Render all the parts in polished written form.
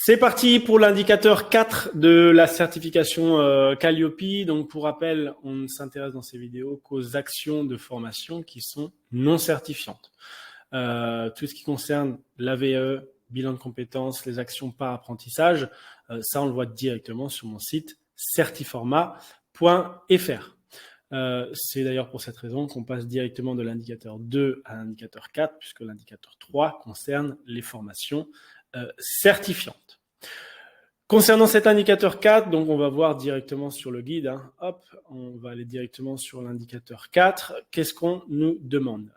C'est parti pour l'indicateur 4 de la certification Calliope. Donc, pour rappel, on ne s'intéresse dans ces vidéos qu'aux actions de formation qui sont non certifiantes. Tout ce qui concerne l'AVE, bilan de compétences, les actions par apprentissage, ça, on le voit directement sur mon site certiformat.fr. C'est d'ailleurs pour cette raison qu'on passe directement de l'indicateur 2 à l'indicateur 4, puisque l'indicateur 3 concerne les formations certifiantes. Concernant cet indicateur 4, donc on va voir directement sur le guide, hop, on va aller directement sur l'indicateur 4. Qu'est-ce qu'on nous demande?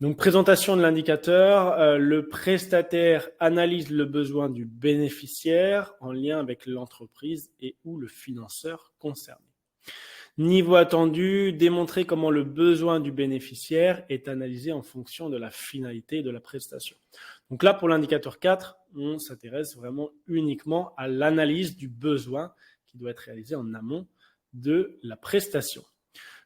Donc, présentation de l'indicateur, le prestataire analyse le besoin du bénéficiaire en lien avec l'entreprise et ou le financeur concerné. Niveau attendu, démontrer comment le besoin du bénéficiaire est analysé en fonction de la finalité de la prestation. Donc là, pour l'indicateur 4, on s'intéresse vraiment uniquement à l'analyse du besoin qui doit être réalisé en amont de la prestation.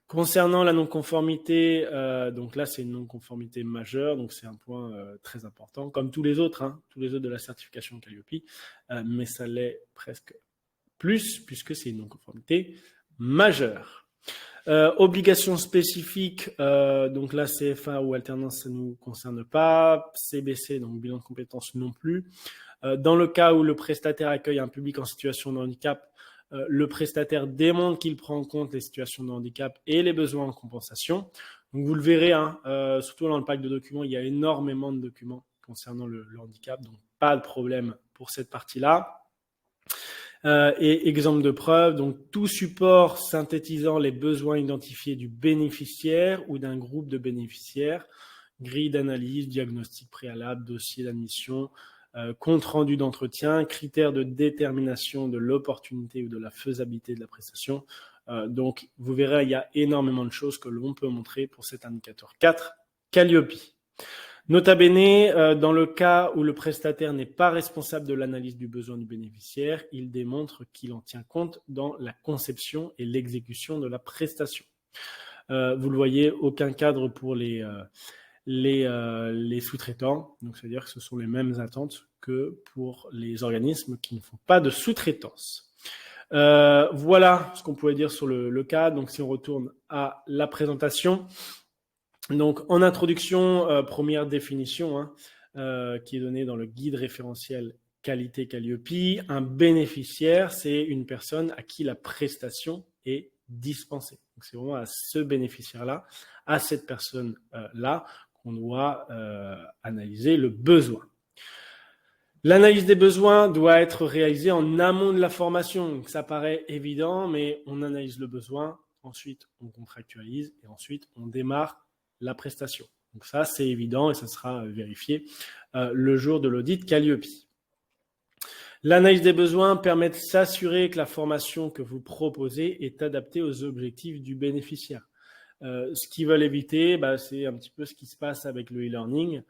Concernant la non-conformité, donc là, c'est une non-conformité majeure, donc c'est un point très important, comme tous les autres de la certification Calliope, mais ça l'est presque plus, puisque c'est une non-conformité majeure. Obligations spécifiques, donc là, CFA ou alternance, ça ne nous concerne pas. CBC, donc bilan de compétences non plus. Dans le cas où le prestataire accueille un public en situation de handicap, le prestataire démontre qu'il prend en compte les situations de handicap et les besoins en compensation. Donc vous le verrez, surtout dans le pack de documents, il y a énormément de documents concernant le handicap, donc pas de problème pour cette partie-là. Et exemple de preuve, donc tout support synthétisant les besoins identifiés du bénéficiaire ou d'un groupe de bénéficiaires, grille d'analyse, diagnostic préalable, dossier d'admission, compte rendu d'entretien, critères de détermination de l'opportunité ou de la faisabilité de la prestation. Donc, vous verrez, il y a énormément de choses que l'on peut montrer pour cet indicateur 4 Calliope. Nota bene, dans le cas où le prestataire n'est pas responsable de l'analyse du besoin du bénéficiaire, il démontre qu'il en tient compte dans la conception et l'exécution de la prestation. Vous le voyez, aucun cadre pour les sous-traitants, donc c'est-à-dire que ce sont les mêmes attentes que pour les organismes qui ne font pas de sous-traitance. Voilà ce qu'on pouvait dire sur le cas. Donc si on retourne à la présentation, donc en introduction, première définition qui est donnée dans le guide référentiel qualité Calliope, un bénéficiaire, c'est une personne à qui la prestation est dispensée. Donc c'est vraiment à ce bénéficiaire-là, à cette personne-là, qu'on doit analyser le besoin. L'analyse des besoins doit être réalisée en amont de la formation. Donc, ça paraît évident, mais on analyse le besoin, ensuite on contractualise et ensuite on démarre la prestation. Donc ça, c'est évident et ça sera vérifié le jour de l'audit Calliope. L'analyse des besoins permet de s'assurer que la formation que vous proposez est adaptée aux objectifs du bénéficiaire. Ce qu'ils veulent éviter, c'est un petit peu ce qui se passe avec le e-learning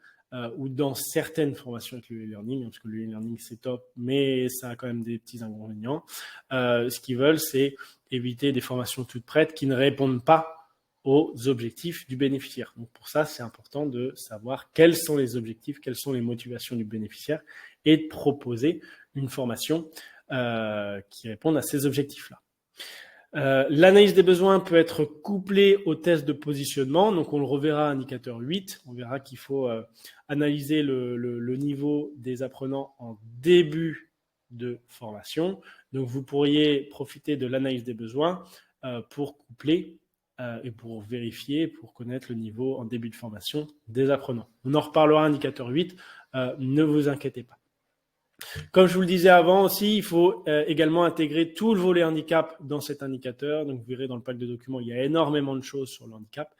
ou dans certaines formations avec le e-learning, parce que le e-learning c'est top, mais ça a quand même des petits inconvénients. Ce qu'ils veulent, c'est éviter des formations toutes prêtes qui ne répondent pas aux objectifs du bénéficiaire. Donc pour ça, c'est important de savoir quels sont les objectifs, quelles sont les motivations du bénéficiaire et de proposer une formation qui réponde à ces objectifs-là. L'analyse des besoins peut être couplée au test de positionnement. Donc, on le reverra à indicateur 8. On verra qu'il faut analyser le niveau des apprenants en début de formation. Donc, vous pourriez profiter de l'analyse des besoins pour coupler et pour vérifier, pour connaître le niveau en début de formation des apprenants. On en reparlera à indicateur 8. Ne vous inquiétez pas. Comme je vous le disais avant aussi, il faut également intégrer tout le volet handicap dans cet indicateur. Donc, vous verrez dans le pack de documents, il y a énormément de choses sur le handicap.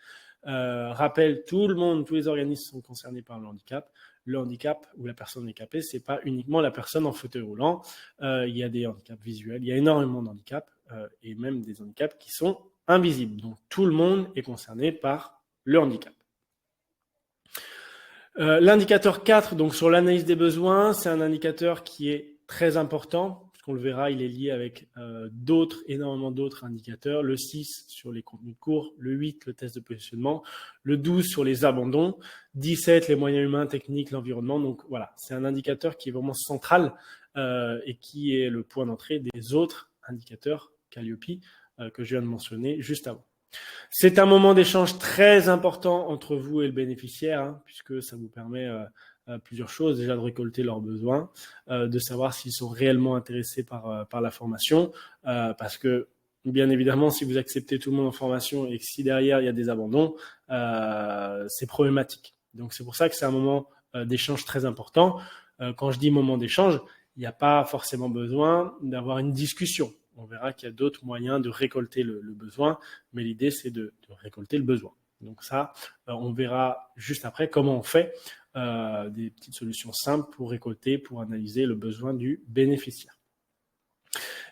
Rappel, tout le monde, tous les organismes sont concernés par le handicap. Le handicap ou la personne handicapée, c'est pas uniquement la personne en fauteuil roulant. Il y a des handicaps visuels, il y a énormément de handicaps et même des handicaps qui sont invisibles. Donc, tout le monde est concerné par le handicap. L'indicateur 4, donc sur l'analyse des besoins, c'est un indicateur qui est très important, puisqu'on le verra, il est lié avec énormément d'autres indicateurs. Le 6 sur les contenus de cours, le 8, le test de positionnement, le 12 sur les abandons, 17, les moyens humains, techniques, l'environnement. Donc voilà, c'est un indicateur qui est vraiment central et qui est le point d'entrée des autres indicateurs Calliope que je viens de mentionner juste avant. C'est un moment d'échange très important entre vous et le bénéficiaire, puisque ça vous permet plusieurs choses. Déjà de récolter leurs besoins, de savoir s'ils sont réellement intéressés par la formation, parce que bien évidemment, si vous acceptez tout le monde en formation et que si derrière il y a des abandons, c'est problématique. Donc c'est pour ça que c'est un moment d'échange très important. Quand je dis moment d'échange, il n'y a pas forcément besoin d'avoir une discussion. On verra qu'il y a d'autres moyens de récolter le besoin, mais l'idée, c'est de récolter le besoin. Donc ça, on verra juste après comment on fait des petites solutions simples pour récolter, pour analyser le besoin du bénéficiaire.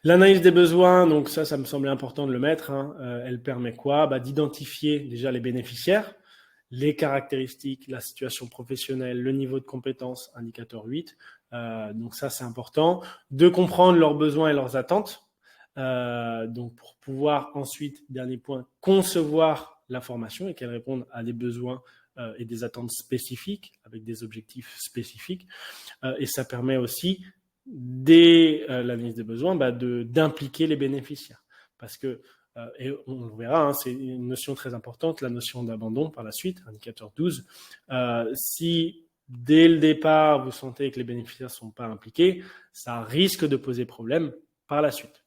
L'analyse des besoins, donc ça me semblait important de le mettre. Elle permet quoi? D'identifier déjà les bénéficiaires, les caractéristiques, la situation professionnelle, le niveau de compétence, indicateur 8. Donc ça, c'est important. De comprendre leurs besoins et leurs attentes. Donc pour pouvoir ensuite, dernier point, concevoir la formation et qu'elle réponde à des besoins et des attentes spécifiques avec des objectifs spécifiques. Et ça permet aussi, dès l'analyse des besoins, d'impliquer les bénéficiaires. Parce que, et on le verra, c'est une notion très importante, la notion d'abandon par la suite, indicateur 12. Si dès le départ, vous sentez que les bénéficiaires ne sont pas impliqués, ça risque de poser problème par la suite.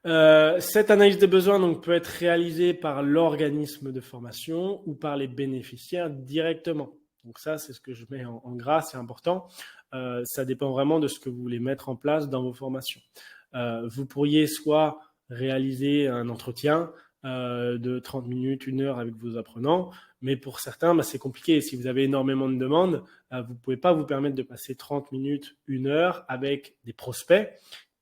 Cette analyse des besoins donc, peut être réalisée par l'organisme de formation ou par les bénéficiaires directement. Donc ça, c'est ce que je mets en gras, c'est important. Ça dépend vraiment de ce que vous voulez mettre en place dans vos formations. Vous pourriez soit réaliser un entretien de 30 minutes, 1 heure avec vos apprenants, mais pour certains, c'est compliqué. Si vous avez énormément de demandes, vous ne pouvez pas vous permettre de passer 30 minutes, 1 heure avec des prospects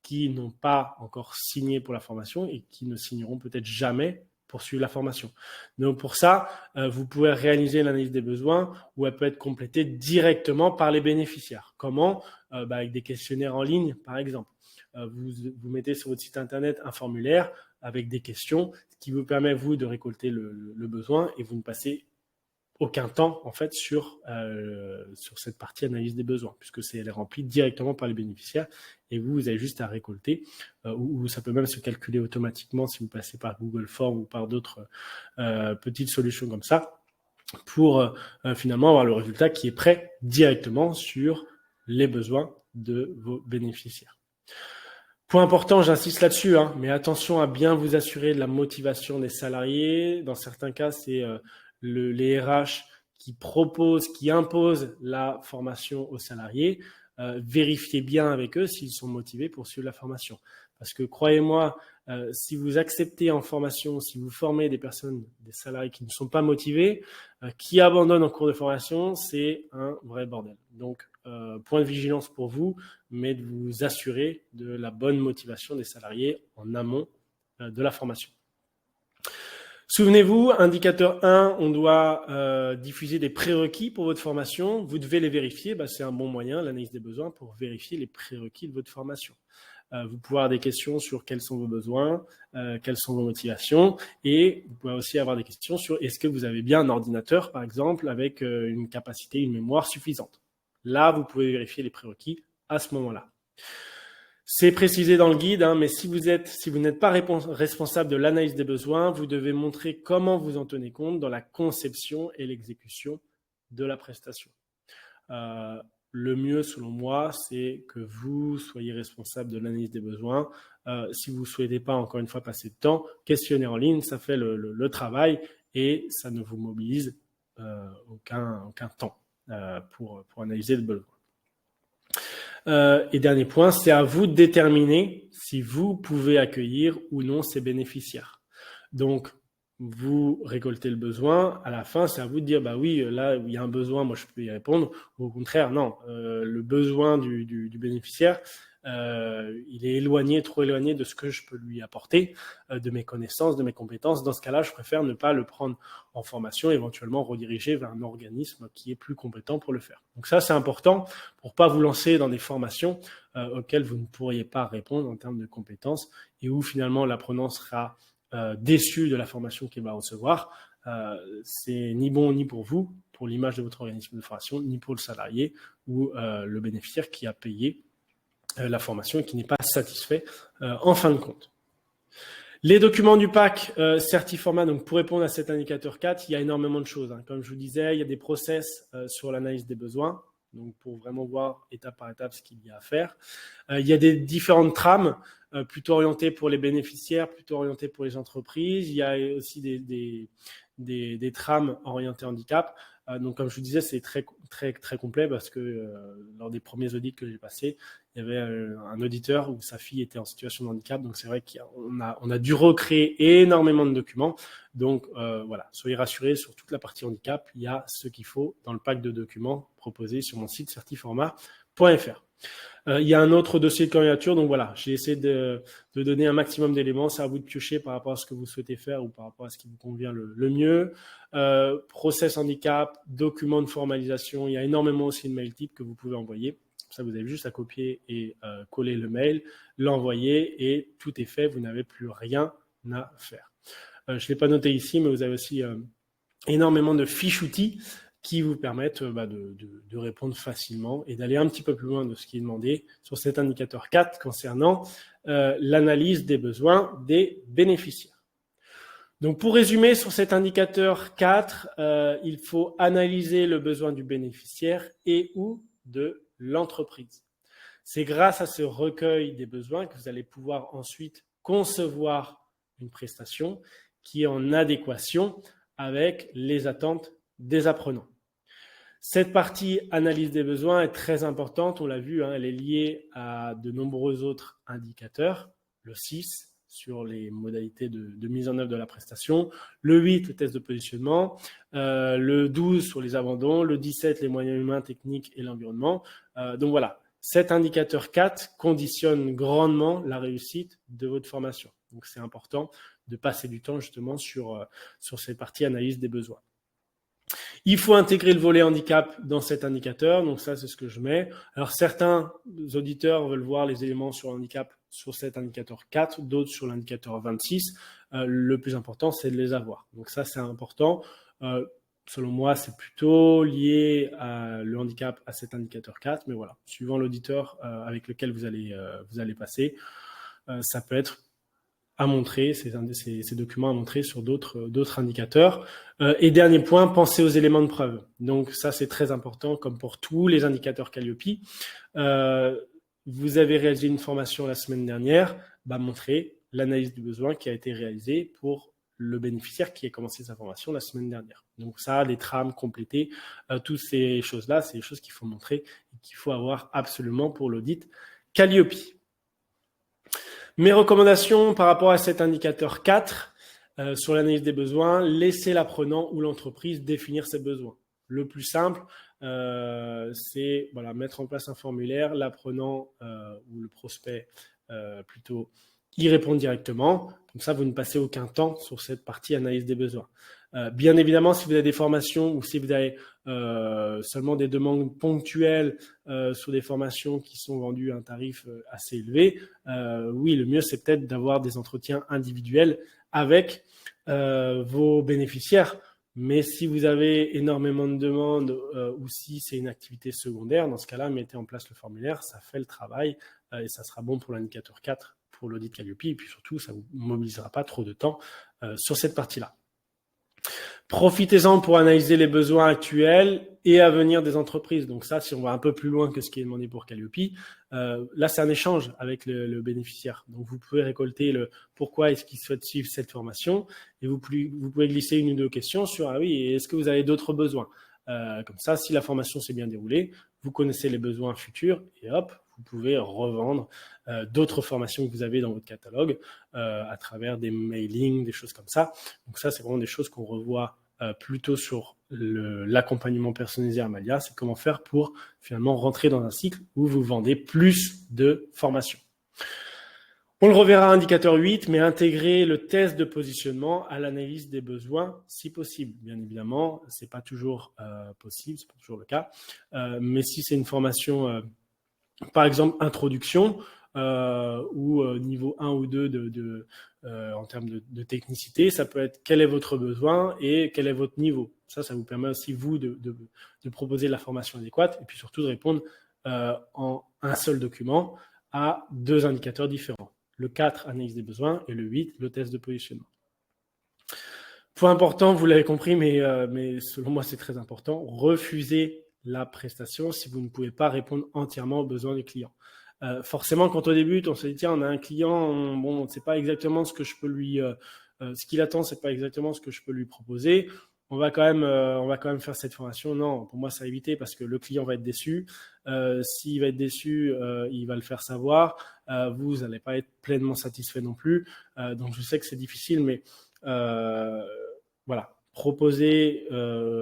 qui n'ont pas encore signé pour la formation et qui ne signeront peut-être jamais pour suivre la formation. Donc pour ça, vous pouvez réaliser l'analyse des besoins où elle peut être complétée directement par les bénéficiaires. Comment? Avec des questionnaires en ligne, par exemple. Vous mettez sur votre site internet un formulaire avec des questions qui vous permet, vous, de récolter le besoin et vous ne passez aucun temps en fait sur cette partie analyse des besoins puisque elle est remplie directement par les bénéficiaires et vous avez juste à récolter ou ça peut même se calculer automatiquement si vous passez par Google Forms ou par d'autres petites solutions comme ça pour finalement avoir le résultat qui est prêt directement sur les besoins de vos bénéficiaires. Point important, j'insiste là-dessus, mais attention à bien vous assurer de la motivation des salariés. Dans certains cas, c'est les RH qui proposent, qui imposent la formation aux salariés. Vérifiez bien avec eux s'ils sont motivés pour suivre la formation. Parce que croyez-moi, si vous acceptez en formation, si vous formez des personnes, des salariés qui ne sont pas motivés, qui abandonnent en cours de formation, c'est un vrai bordel. Donc, point de vigilance pour vous, mais de vous assurer de la bonne motivation des salariés en amont de la formation. Souvenez-vous, indicateur 1, on doit diffuser des prérequis pour votre formation. Vous devez les vérifier. C'est un bon moyen, l'analyse des besoins, pour vérifier les prérequis de votre formation. Vous pouvez avoir des questions sur quels sont vos besoins, quelles sont vos motivations, et vous pouvez aussi avoir des questions sur est-ce que vous avez bien un ordinateur, par exemple, avec une capacité, une mémoire suffisante. Là, vous pouvez vérifier les prérequis à ce moment-là. C'est précisé dans le guide, mais si vous n'êtes pas responsable de l'analyse des besoins, vous devez montrer comment vous en tenez compte dans la conception et l'exécution de la prestation. Le mieux, selon moi, c'est que vous soyez responsable de l'analyse des besoins. Si vous ne souhaitez pas, encore une fois, passer de temps, questionnaire en ligne, ça fait le travail et ça ne vous mobilise aucun temps pour analyser le besoin. Et dernier point, c'est à vous de déterminer si vous pouvez accueillir ou non ces bénéficiaires. Donc, vous récoltez le besoin, à la fin, c'est à vous de dire, oui, là, il y a un besoin, moi, je peux y répondre, ou au contraire, non, le besoin du bénéficiaire, il est éloigné, trop éloigné de ce que je peux lui apporter, de mes connaissances, de mes compétences. Dans ce cas-là, je préfère ne pas le prendre en formation, éventuellement rediriger vers un organisme qui est plus compétent pour le faire. Donc ça, c'est important pour pas vous lancer dans des formations auxquelles vous ne pourriez pas répondre en termes de compétences et où finalement l'apprenant sera déçu de la formation qu'il va recevoir c'est ni bon ni pour vous, pour l'image de votre organisme de formation, ni pour le salarié ou le bénéficiaire qui a payé la formation et qui n'est pas satisfait en fin de compte. Les documents du pack Certiformat, donc pour répondre à cet indicateur 4, il y a énormément de choses. Comme je vous disais, il y a des process sur l'analyse des besoins, donc pour vraiment voir étape par étape ce qu'il y a à faire. Il y a des différentes trames, plutôt orientées pour les bénéficiaires, plutôt orientées pour les entreprises. Il y a aussi des trames orientées handicap. Donc, comme je vous disais, c'est très, très, très complet parce que lors des premiers audits que j'ai passés, il y avait un auditeur où sa fille était en situation de handicap. Donc, c'est vrai qu'on a dû recréer énormément de documents. Donc, voilà, soyez rassurés sur toute la partie handicap. Il y a ce qu'il faut dans le pack de documents proposé sur mon site certiformat.fr. Il y a un autre dossier de candidature, donc voilà, j'ai essayé de donner un maximum d'éléments. C'est à vous de piocher par rapport à ce que vous souhaitez faire ou par rapport à ce qui vous convient le mieux. Process handicap, document de formalisation, il y a énormément aussi de mail types que vous pouvez envoyer. Ça, vous avez juste à copier et coller le mail, l'envoyer et tout est fait, vous n'avez plus rien à faire. Je ne l'ai pas noté ici, mais vous avez aussi énormément de fiches outils qui vous permettent de répondre facilement et d'aller un petit peu plus loin de ce qui est demandé sur cet indicateur 4 concernant l'analyse des besoins des bénéficiaires. Donc, pour résumer, sur cet indicateur 4, il faut analyser le besoin du bénéficiaire et ou de l'entreprise. C'est grâce à ce recueil des besoins que vous allez pouvoir ensuite concevoir une prestation qui est en adéquation avec les attentes des apprenants. Cette partie analyse des besoins est très importante, on l'a vu, elle est liée à de nombreux autres indicateurs, le 6 sur les modalités de mise en œuvre de la prestation, le 8 le test de positionnement, le 12 sur les abandons, le 17 les moyens humains, techniques et l'environnement. Donc voilà, cet indicateur 4 conditionne grandement la réussite de votre formation. Donc c'est important de passer du temps justement sur cette partie analyse des besoins. Il faut intégrer le volet handicap dans cet indicateur, donc ça c'est ce que je mets. Alors certains auditeurs veulent voir les éléments sur le handicap sur cet indicateur 4, d'autres sur l'indicateur 26. Le plus important c'est de les avoir, donc ça c'est important. Selon moi c'est plutôt lié à le handicap à cet indicateur 4, mais voilà, suivant l'auditeur avec lequel vous allez passer, ça peut être à montrer, ces documents à montrer sur d'autres indicateurs. Et dernier point, pensez aux éléments de preuve. Donc ça, c'est très important, comme pour tous les indicateurs Calliope. Vous avez réalisé une formation la semaine dernière, montrez l'analyse du besoin qui a été réalisée pour le bénéficiaire qui a commencé sa formation la semaine dernière. Donc ça, les trames complétées, toutes ces choses-là, c'est des choses qu'il faut montrer et qu'il faut avoir absolument pour l'audit Calliope. Mes recommandations par rapport à cet indicateur 4 sur l'analyse des besoins, laissez l'apprenant ou l'entreprise définir ses besoins. Le plus simple, c'est mettre en place un formulaire, l'apprenant ou le prospect plutôt y répond directement. Comme ça, vous ne passez aucun temps sur cette partie analyse des besoins. Bien évidemment, si vous avez des formations ou si vous avez seulement des demandes ponctuelles sur des formations qui sont vendues à un tarif assez élevé, oui, le mieux, c'est peut-être d'avoir des entretiens individuels avec vos bénéficiaires. Mais si vous avez énormément de demandes ou si c'est une activité secondaire, dans ce cas-là, mettez en place le formulaire, ça fait le travail et ça sera bon pour l'indicateur 4, pour l'audit Calliope, et puis surtout, ça ne vous mobilisera pas trop de temps sur cette partie-là. Profitez-en pour analyser les besoins actuels et à venir des entreprises. Donc ça, si on va un peu plus loin que ce qui est demandé pour Calliope, là, c'est un échange avec le bénéficiaire. Donc, vous pouvez récolter le pourquoi est-ce qu'il souhaite suivre cette formation et vous pouvez glisser une ou deux questions sur « Ah oui, est-ce que vous avez d'autres besoins ?» Comme ça, si la formation s'est bien déroulée, vous connaissez les besoins futurs et hop, vous pouvez revendre d'autres formations que vous avez dans votre catalogue à travers des mailings, des choses comme ça. Donc ça, c'est vraiment des choses qu'on revoit plutôt sur l'accompagnement personnalisé Amalia, c'est comment faire pour finalement rentrer dans un cycle où vous vendez plus de formations. On le reverra à indicateur 8, mais intégrer le test de positionnement à l'analyse des besoins si possible. Bien évidemment, ce n'est pas toujours possible, ce n'est pas toujours le cas, mais si c'est une formation, par exemple, introduction, ou niveau 1 ou 2 en termes de technicité. Ça peut être quel est votre besoin et quel est votre niveau. Ça vous permet aussi, vous, de proposer la formation adéquate et puis surtout de répondre en un seul document à 2 indicateurs différents. Le 4, analyse des besoins, et le 8, le test de positionnement. Point important, vous l'avez compris, mais selon moi, c'est très important. Refusez la prestation si vous ne pouvez pas répondre entièrement aux besoins du client. Forcément, quand on débute, on se dit, tiens, on a un client, on ne sait pas exactement ce que je peux lui... ce qu'il attend, c'est pas exactement ce que je peux lui proposer. On va quand même faire cette formation. Non, pour moi, ça à éviter parce que le client va être déçu. S'il va être déçu, il va le faire savoir. Vous n'allez pas être pleinement satisfait non plus. Donc, je sais que c'est difficile, mais voilà. Proposez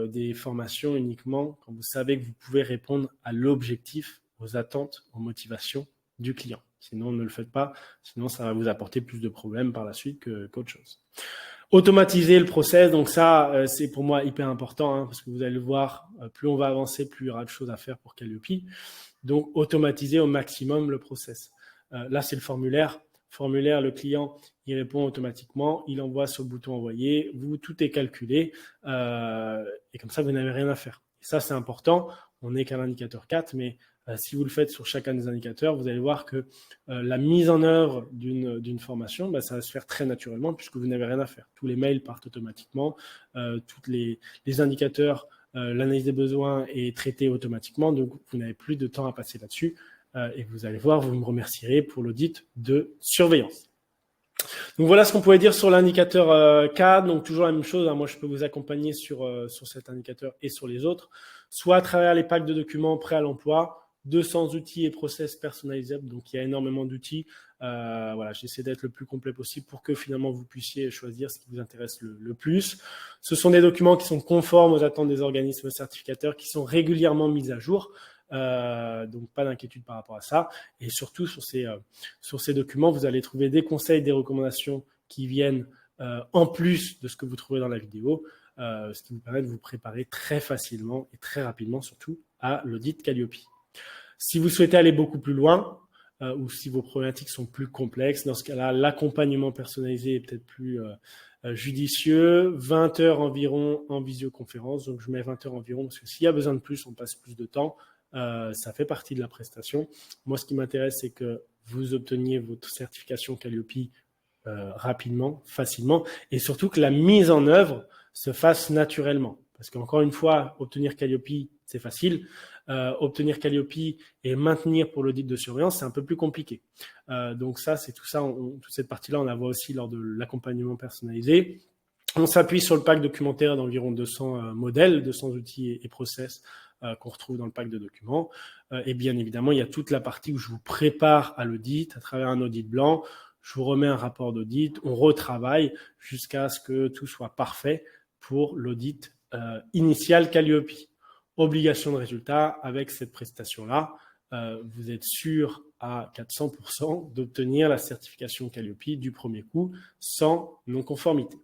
des formations uniquement quand vous savez que vous pouvez répondre à l'objectif, aux attentes, aux motivations du client. Sinon, ne le faites pas. Sinon, ça va vous apporter plus de problèmes par la suite qu'autre chose. Automatiser le process, donc ça, c'est pour moi hyper important, parce que vous allez le voir, plus on va avancer, plus il y aura de choses à faire pour Calliope. Donc, automatiser au maximum le process. Là, c'est le formulaire. Formulaire, le client, il répond automatiquement, il envoie sur le bouton envoyer, tout est calculé, et comme ça, vous n'avez rien à faire. Et ça, c'est important. On n'est qu'à l'indicateur 4, mais si vous le faites sur chacun des indicateurs, vous allez voir que la mise en œuvre d'une formation, ça va se faire très naturellement puisque vous n'avez rien à faire. Tous les mails partent automatiquement, tous les indicateurs, l'analyse des besoins est traitée automatiquement, donc vous n'avez plus de temps à passer là-dessus. Et vous allez voir, vous me remercierez pour l'audit de surveillance. Donc voilà ce qu'on pouvait dire sur l'indicateur 4. Donc toujours la même chose, moi je peux vous accompagner sur cet indicateur et sur les autres, soit à travers les packs de documents prêts à l'emploi, 200 outils et process personnalisables, donc il y a énormément d'outils. Voilà, j'essaie d'être le plus complet possible pour que finalement vous puissiez choisir ce qui vous intéresse le plus. Ce sont des documents qui sont conformes aux attentes des organismes certificateurs, qui sont régulièrement mis à jour. Donc pas d'inquiétude par rapport à ça, et surtout sur ces documents vous allez trouver des conseils, des recommandations qui viennent en plus de ce que vous trouvez dans la vidéo, ce qui vous permet de vous préparer très facilement et très rapidement surtout à l'audit Calliope. Si vous souhaitez aller beaucoup plus loin ou si vos problématiques sont plus complexes, dans ce cas-là l'accompagnement personnalisé est peut-être plus judicieux. 20 heures environ en visioconférence, donc je mets 20 heures environ parce que s'il y a besoin de plus, on passe plus de temps. Ça fait partie de la prestation. Moi, ce qui m'intéresse, c'est que vous obteniez votre certification Calliope rapidement, facilement, et surtout que la mise en œuvre se fasse naturellement. Parce qu'encore une fois, obtenir Calliope, c'est facile. Obtenir Calliope et maintenir pour l'audit de surveillance, c'est un peu plus compliqué. Donc ça, c'est tout ça. Toute cette partie-là, on la voit aussi lors de l'accompagnement personnalisé. On s'appuie sur le pack documentaire d'environ 200 modèles, 200 outils et process qu'on retrouve dans le pack de documents. Et bien évidemment, il y a toute la partie où je vous prépare à l'audit à travers un audit blanc. Je vous remets un rapport d'audit, on retravaille jusqu'à ce que tout soit parfait pour l'audit initial Calliope. Obligation de résultat, avec cette prestation-là, vous êtes sûr à 400% d'obtenir la certification Calliope du premier coup sans non-conformité.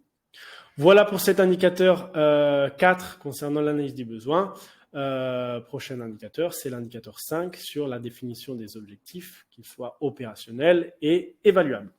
Voilà pour cet indicateur 4 concernant l'analyse des besoins. Prochain indicateur, c'est l'indicateur 5 sur la définition des objectifs, qu'ils soient opérationnels et évaluables.